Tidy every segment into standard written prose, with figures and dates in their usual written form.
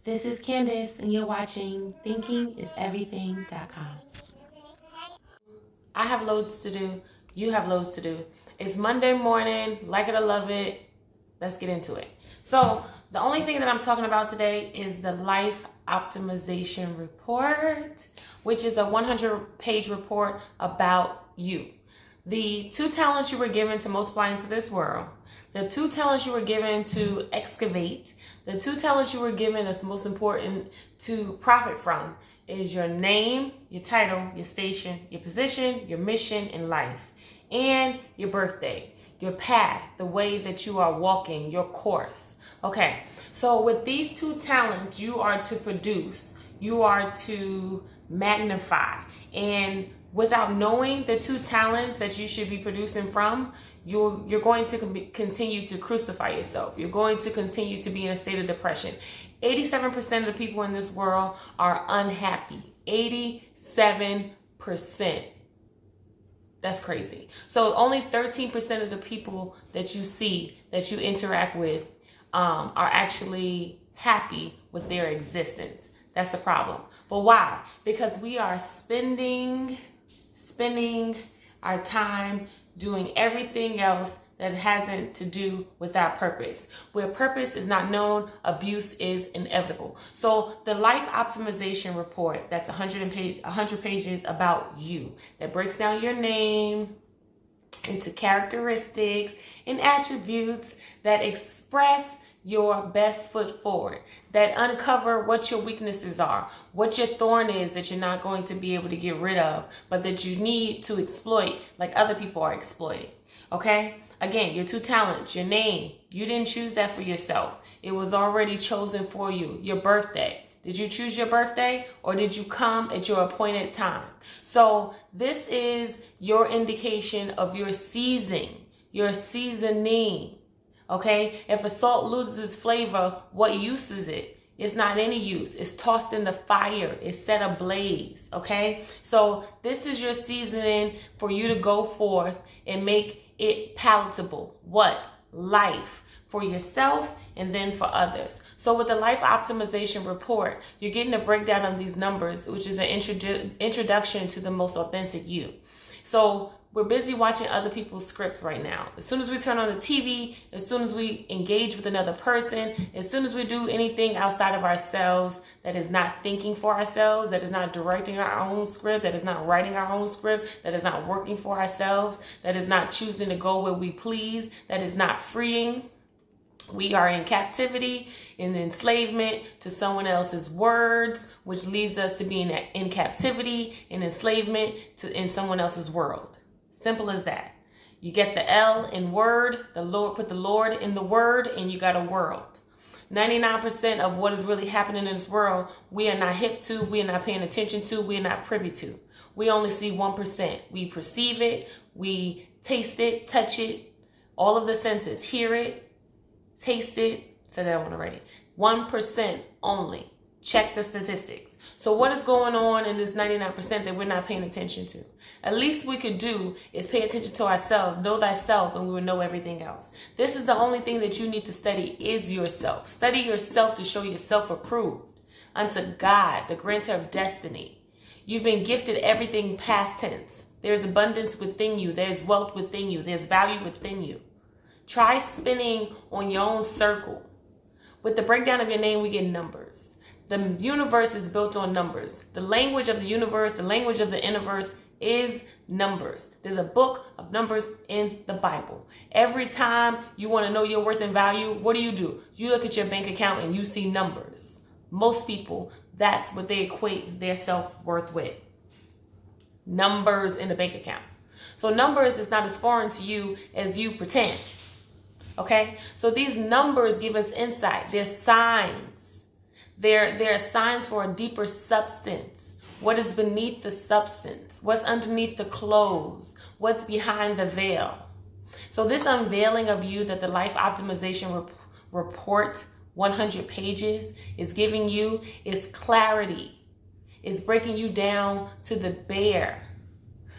This is Candace, and you're watching ThinkingIsEverything.com. I have loads to do. You have loads to do. It's Monday morning. Like it or love it. Let's get into it. So, the only thing that I'm talking about today is the Life Optimization Report, which is a 100-page report about you. The 2 talents you were given to multiply into this world, the 2 talents you were given to excavate, the 2 talents you were given that's most important to profit from is your name, your title, your station, your position, your mission in life, and your birthday, your path, the way that you are walking, your course. Okay, so with these 2 talents, you are to produce, you are to magnify, and without knowing the 2 talents that you should be producing from, you're going to continue to crucify yourself. You're going to continue to be in a state of depression. 87% of the people in this world are unhappy. 87%. That's crazy. So only 13% of the people that you see, that you interact with, are actually happy with their existence. That's the problem. But why? Because we are spending our time doing everything else that hasn't to do with our purpose. Where purpose is not known, abuse is inevitable. So the Life Optimization Report, that's 100 pages about you, that breaks down your name into characteristics and attributes that express your best foot forward, that uncover what your weaknesses are, what your thorn is that you're not going to be able to get rid of, but that you need to exploit like other people are exploiting. Okay? Again, your 2 talents, your name, you didn't choose that for yourself. It was already chosen for you. Your birthday. Did you choose your birthday, or did you come at your appointed time? So this is your indication of your seasoning, your seasoning. Okay, if a salt loses its flavor, what use is it? It's not any use. It's tossed in the fire. It's set ablaze. Okay, so this is your seasoning for you to go forth and make it palatable. What? Life for yourself and then for others. So with the Life Optimization Report, you're getting a breakdown of these numbers, which is an introduction to the most authentic you. So we're busy watching other people's scripts right now. As soon as we turn on the TV, as soon as we engage with another person, as soon as we do anything outside of ourselves that is not thinking for ourselves, that is not directing our own script, that is not writing our own script, that is not working for ourselves, that is not choosing to go where we please, that is not freeing, we are in captivity, in enslavement to someone else's words, which leads us to being in captivity and enslavement to in someone else's world. Simple as that. You get the L in word, the Lord, put the Lord in the word, and you got a world. 99% of what is really happening in this world, we are not hip to, we are not paying attention to, we are not privy to. We only see 1%. We perceive it, we taste it, touch it, all of the senses, hear it, taste it, said that one already. 1% only. Check the statistics. So what is going on in this 99% that we're not paying attention to? At least we could do is pay attention to ourselves, know thyself, and we will know everything else. This is the only thing that you need to study is yourself. Study yourself to show yourself approved unto God, the grantor of destiny. You've been gifted everything past tense. There's abundance within you. There's wealth within you. There's value within you. Try spinning on your own circle. With the breakdown of your name, we get numbers. The universe is built on numbers. The language of the universe, the language of the universe is numbers. There's a book of numbers in the Bible. Every time you want to know your worth and value, what do? You look at your bank account and you see numbers. Most people, that's what they equate their self-worth with. Numbers in the bank account. So numbers is not as foreign to you as you pretend. Okay? So these numbers give us insight. They're signs. They're signs for a deeper substance. What is beneath the substance? What's underneath the clothes? What's behind the veil? So this unveiling of you that the Life Optimization Report, 100 pages, is giving you is clarity. It's breaking you down to the bare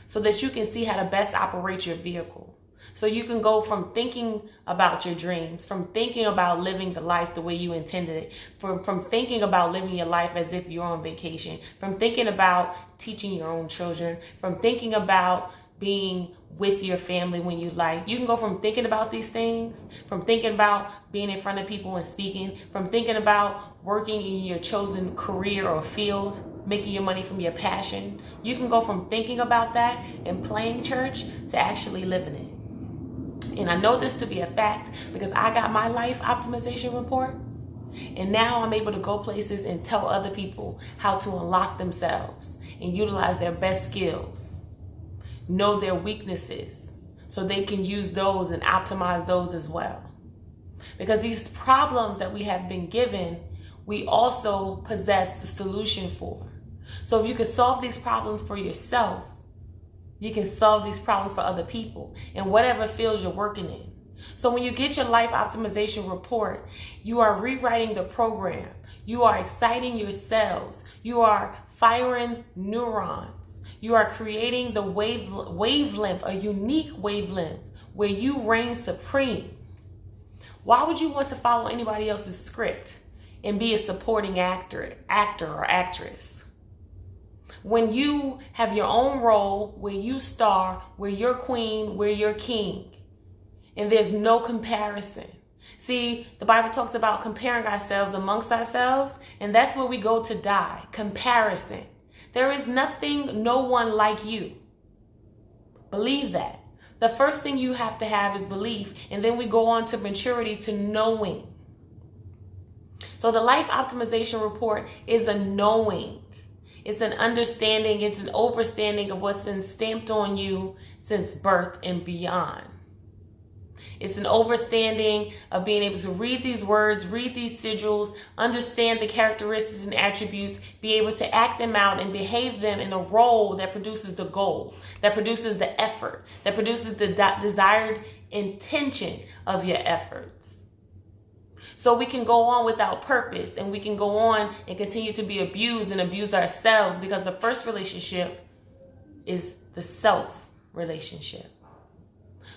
so that you can see how to best operate your vehicle. So you can go from thinking about your dreams, from thinking about living the life the way you intended it, from thinking about living your life as if you're on vacation, from thinking about teaching your own children, from thinking about being with your family when you like. You can go from thinking about these things, from thinking about being in front of people and speaking, from thinking about working in your chosen career or field, making your money from your passion. You can go from thinking about that and playing church to actually living it. And I know this to be a fact because I got my life optimization report. And now I'm able to go places and tell other people how to unlock themselves and utilize their best skills, know their weaknesses, so they can use those and optimize those as well. Because these problems that we have been given, we also possess the solution for. So if you can solve these problems for yourself, you can solve these problems for other people in whatever field you're working in. So when you get your life optimization report, you are rewriting the program. You are exciting your cells. You are firing neurons. You are creating the wavelength, a unique wavelength where you reign supreme. Why would you want to follow anybody else's script and be a supporting actor or actress? When you have your own role, where you star, where you're queen, where you're king, and there's no comparison. See, the Bible talks about comparing ourselves amongst ourselves, and that's where we go to die. Comparison. There is nothing, no one like you. Believe that. The first thing you have to have is belief, and then we go on to maturity, to knowing. So the life optimization report is a knowing. It's an understanding, it's an overstanding of what's been stamped on you since birth and beyond. It's an overstanding of being able to read these words, read these sigils, understand the characteristics and attributes, be able to act them out and behave them in a role that produces the goal, that produces the effort, that produces the desired intention of your efforts. So we can go on without purpose, and we can go on and continue to be abused and abuse ourselves, because the first relationship is the self relationship.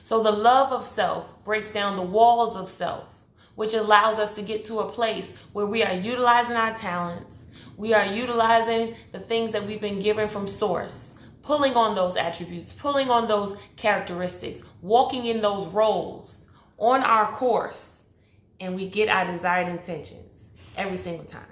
So the love of self breaks down the walls of self, which allows us to get to a place where we are utilizing our talents. We are utilizing the things that we've been given from source, pulling on those attributes, pulling on those characteristics, walking in those roles on our course. And we get our desired intentions every single time.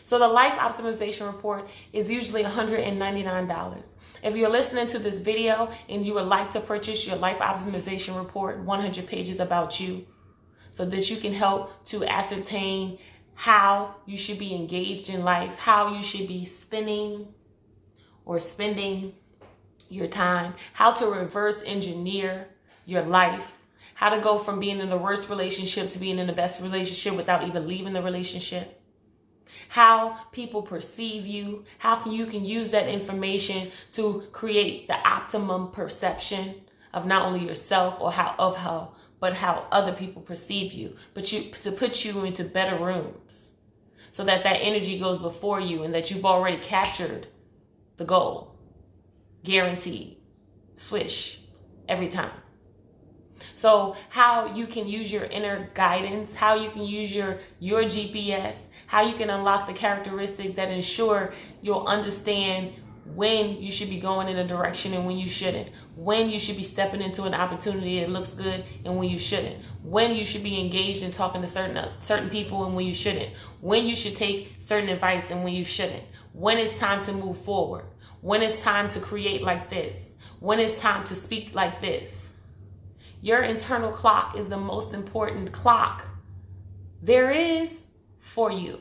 So the life optimization report is usually $199. If you're listening to this video and you would like to purchase your life optimization report, 100 pages about you, so that you can help to ascertain how you should be engaged in life, how you should be spending your time, how to reverse engineer your life, how to go from being in the worst relationship to being in the best relationship without even leaving the relationship, how people perceive you, how you can use that information to create the optimum perception of not only yourself but how other people perceive you, to put you into better rooms so that energy goes before you and that you've already captured the goal. Guaranteed. Swish. Every time. So how you can use your inner guidance, how you can use your GPS, how you can unlock the characteristics that ensure you'll understand when you should be going in a direction and when you shouldn't, when you should be stepping into an opportunity that looks good and when you shouldn't, when you should be engaged in talking to certain people and when you shouldn't, when you should take certain advice and when you shouldn't, when it's time to move forward, when it's time to create like this, when it's time to speak like this. Your internal clock is the most important clock there is for you.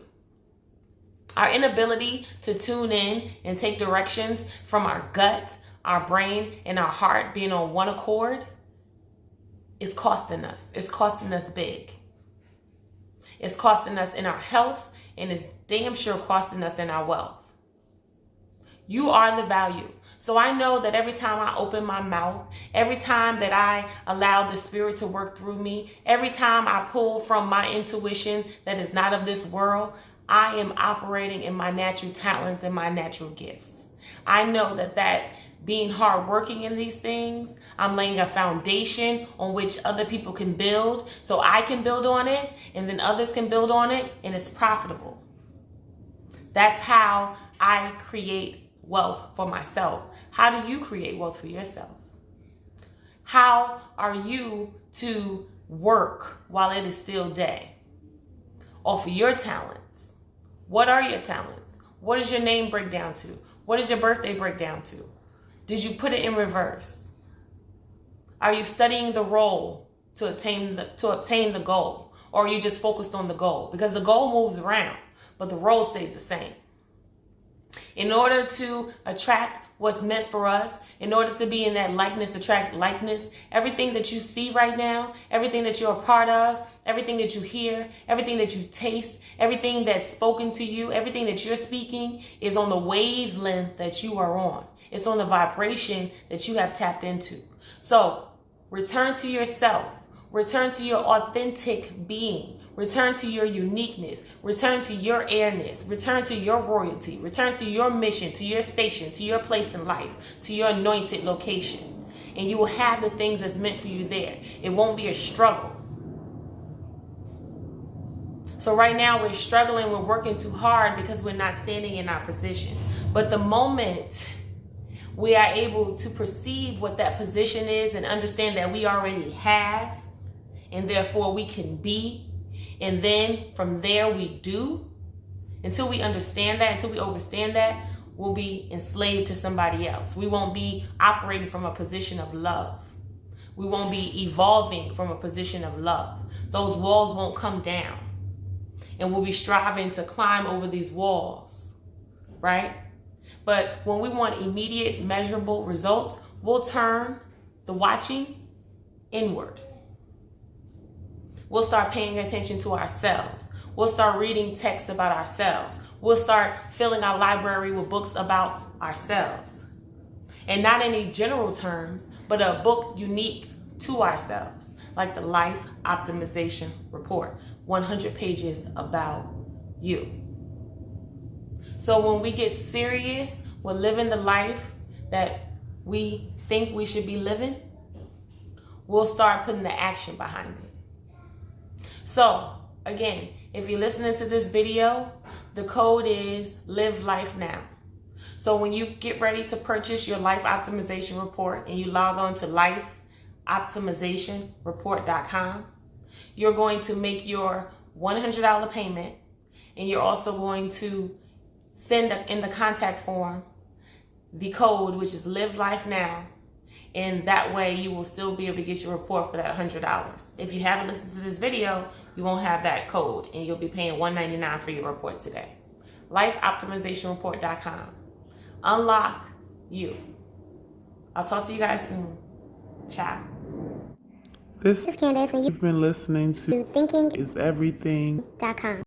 Our inability to tune in and take directions from our gut, our brain, and our heart being on one accord is costing us. It's costing us big. It's costing us in our health, and it's damn sure costing us in our wealth. You are the value. So I know that every time I open my mouth, every time that I allow the spirit to work through me, every time I pull from my intuition that is not of this world, I am operating in my natural talents and my natural gifts. I know that being hardworking in these things. I'm laying a foundation on which other people can build, so I can build on it, and then others can build on it, and it's profitable. That's how I create wealth for myself. How do you create wealth for yourself? How are you to work while it is still day? Off of your talents. What are your talents? What does your name break down to? What does your birthday break down to? Did you put it in reverse? Are you studying the role to obtain the goal? Or are you just focused on the goal? Because the goal moves around, but the role stays the same. In order to attract what's meant for us, in order to be in that likeness, attract likeness, everything that you see right now, everything that you're a part of, everything that you hear, everything that you taste, everything that's spoken to you, everything that you're speaking is on the wavelength that you are on. It's on the vibration that you have tapped into. So return to yourself. Return to your authentic being. Return to your uniqueness. Return to your airness. Return to your royalty. Return to your mission, to your station, to your place in life, to your anointed location. And you will have the things that's meant for you there. It won't be a struggle. So right now we're struggling, we're working too hard because we're not standing in our position. But the moment we are able to perceive what that position is and understand that we already have, and therefore we can be, and then from there we do, until we understand that, until we understand that, we'll be enslaved to somebody else. We won't be operating from a position of love. We won't be evolving from a position of love. Those walls won't come down. And we'll be striving to climb over these walls, right? But when we want immediate, measurable results, we'll turn the watching inward. We'll start paying attention to ourselves. We'll start reading texts about ourselves. We'll start filling our library with books about ourselves. And not in any general terms, but a book unique to ourselves, like the Life Optimization Report, 100 pages about you. So when we get serious with living the life that we think we should be living, we'll start putting the action behind it. So again, if you're listening to this video, the code is Live Life Now. So when you get ready to purchase your Life Optimization Report and you log on to lifeoptimizationreport.com, you're going to make your $100 payment, and you're also going to send in the contact form the code, which is Live Life Now. And that way you will still be able to get your report for that $100. If you haven't listened to this video, you won't have that code, and you'll be paying $199 for your report today. Lifeoptimizationreport.com. Unlock you. I'll talk to you guys soon. Ciao. This is Candace, and you've been listening to Thinking is Everything.com.